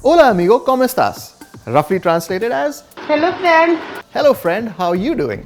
Hola amigo, ¿cómo estás? Roughly translated as Hello friend. hello friend, how are you doing?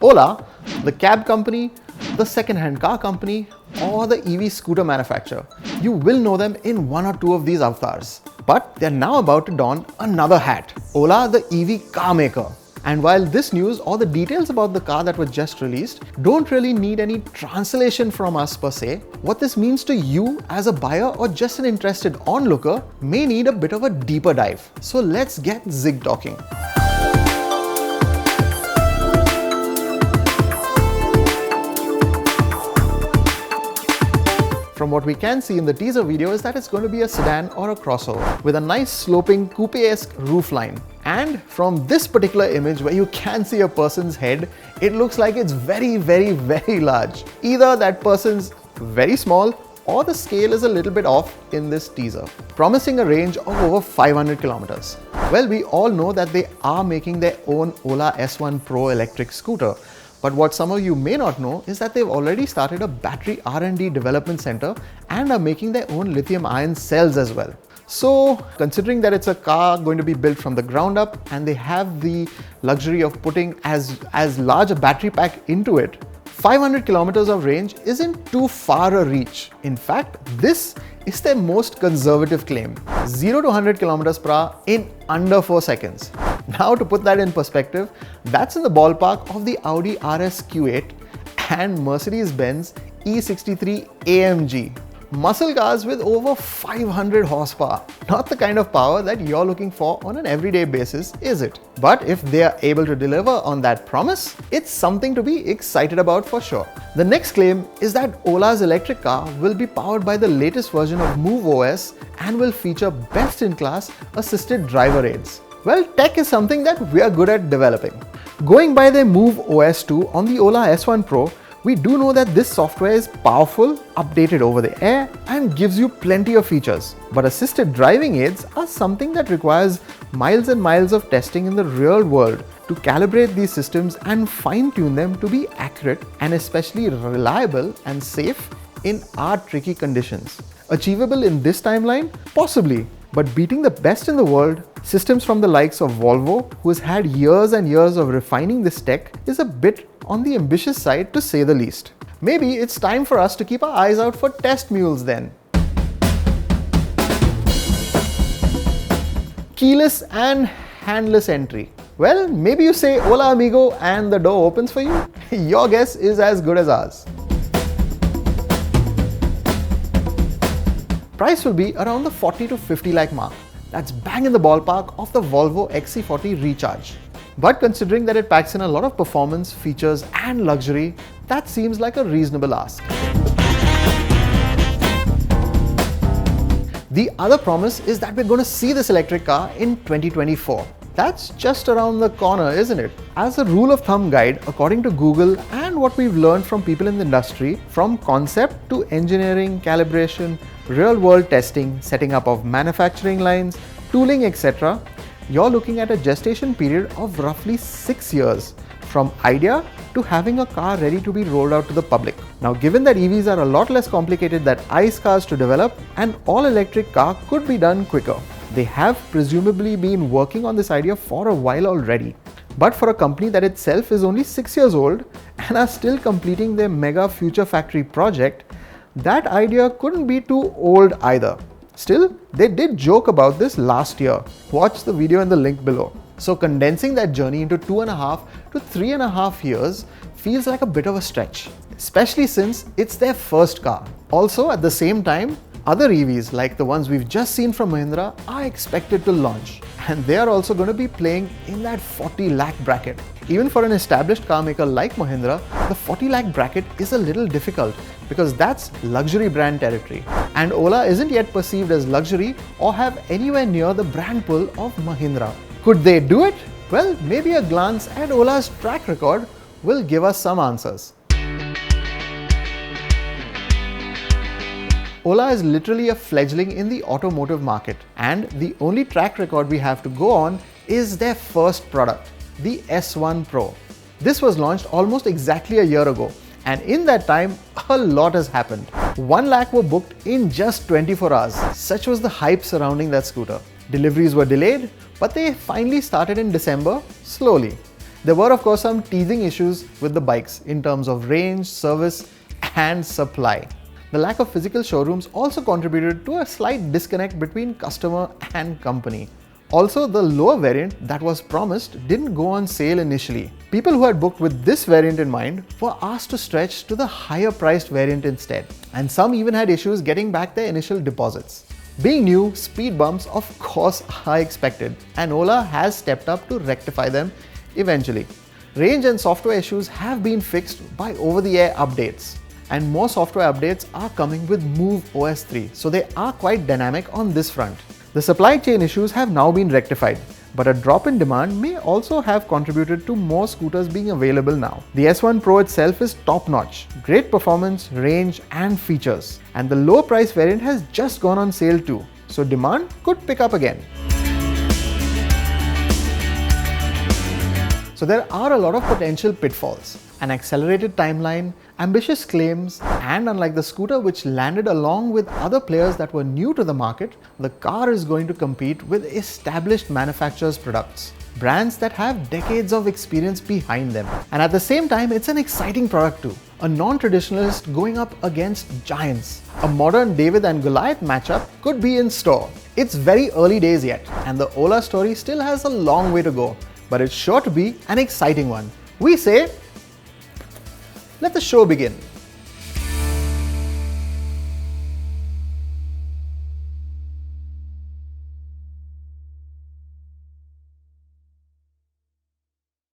Ola, the cab company, the second-hand car company, or the EV scooter manufacturer. You will know them in one or two of these avatars. But they're now about to don another hat. Ola, the EV car maker. And while this news or the details about the car that was just released don't really need any translation from us per se, what this means to you as a buyer or just an interested onlooker may need a bit of a deeper dive. So let's get ZigTalking. From what we can see in the teaser video is that it's going to be a sedan or a crossover with a nice sloping coupe-esque roofline. And from this particular image where you can see a person's head, it looks like it's very large. Either that person's very small or the scale is a little bit off in this teaser, promising a range of over 500 kilometers. Well, we all know that they are making their own Ola S1 Pro electric scooter. But what some of you may not know is that they've already started a battery R&D development center and are making their own lithium-ion cells as well. So, considering that it's a car going to be built from the ground up and they have the luxury of putting as large a battery pack into it, 500 kilometers of range isn't too far a reach. In fact, this is their most conservative claim. 0 to 100 kilometers per hour in under 4 seconds. Now to put that in perspective, that's in the ballpark of the Audi RS Q8 and Mercedes-Benz E63 AMG. Muscle cars with over 500 horsepower. Not the kind of power that you're looking for on an everyday basis, is it? But if they are able to deliver on that promise, it's something to be excited about for sure. The next claim is that Ola's electric car will be powered by the latest version of Move OS and will feature best-in-class assisted driver aids. Well, tech is something that we are good at developing. Going by their Move OS 2 on the Ola S1 Pro, we do know that this software is powerful, updated over the air, and gives you plenty of features. But assisted driving aids are something that requires miles and miles of testing in the real world to calibrate these systems and fine-tune them to be accurate and especially reliable and safe in our tricky conditions. Achievable in this timeline? Possibly. But beating the best in the world, systems from the likes of Volvo, who has had years and years of refining this tech, is a bit on the ambitious side to say the least. Maybe it's time for us to keep our eyes out for test mules then. Keyless and handless entry. Well, maybe you say hola amigo and the door opens for you. Your guess is as good as ours. Price will be around the 40 to 50 lakh mark. That's bang in the ballpark of the Volvo XC40 Recharge. But considering that it packs in a lot of performance, features and luxury, that seems like a reasonable ask. The other promise is that we're going to see this electric car in 2024. That's just around the corner, isn't it? As a rule of thumb guide, according to Google and what we've learned from people in the industry, from concept to engineering, calibration, real-world testing, setting up of manufacturing lines, tooling, etc., you're looking at a gestation period of roughly 6 years from idea to having a car ready to be rolled out to the public. Now, given that EVs are a lot less complicated than ICE cars to develop, an all-electric car could be done quicker. They have presumably been working on this idea for a while already. But for a company that itself is only 6 years old and are still completing their mega future factory project, that idea couldn't be too old either. Still, they did joke about this last year. Watch the video in the link below. So condensing that journey into 2.5 to 3.5 years feels like a bit of a stretch, especially since it's their first car. Also, at the same time, other EVs like the ones we've just seen from Mahindra are expected to launch, and they are also going to be playing in that 40 lakh bracket. Even for an established car maker like Mahindra, the 40 lakh bracket is a little difficult because that's luxury brand territory. And Ola isn't yet perceived as luxury or have anywhere near the brand pull of Mahindra. Could they do it? Well, maybe a glance at Ola's track record will give us some answers. Ola is literally a fledgling in the automotive market, and the only track record we have to go on is their first product, the S1 Pro. This was launched almost exactly a year ago, and in that time, a lot has happened. 1 lakh were booked in just 24 hours. Such was the hype surrounding that scooter. Deliveries were delayed, but they finally started in December, slowly. There were of course some teething issues with the bikes in terms of range, service and supply. The lack of physical showrooms also contributed to a slight disconnect between customer and company. Also, the lower variant that was promised didn't go on sale initially. People who had booked with this variant in mind were asked to stretch to the higher priced variant instead, and some even had issues getting back their initial deposits. Being new, speed bumps of course are expected, and Ola has stepped up to rectify them eventually. Range and software issues have been fixed by over-the-air updates, and more software updates are coming with Move OS 3, so they are quite dynamic on this front. The supply chain issues have now been rectified, but a drop in demand may also have contributed to more scooters being available now. The S1 Pro itself is top-notch, great performance, range and features, and the low price variant has just gone on sale too, so demand could pick up again. So there are a lot of potential pitfalls. An accelerated timeline, ambitious claims, and unlike the scooter which landed along with other players that were new to the market, the car is going to compete with established manufacturers' products, brands that have decades of experience behind them. And at the same time, it's an exciting product too. A non-traditionalist going up against giants. A modern David and Goliath matchup could be in store. It's very early days yet, and the Ola story still has a long way to go, but it's sure to be an exciting one. We say, let the show begin.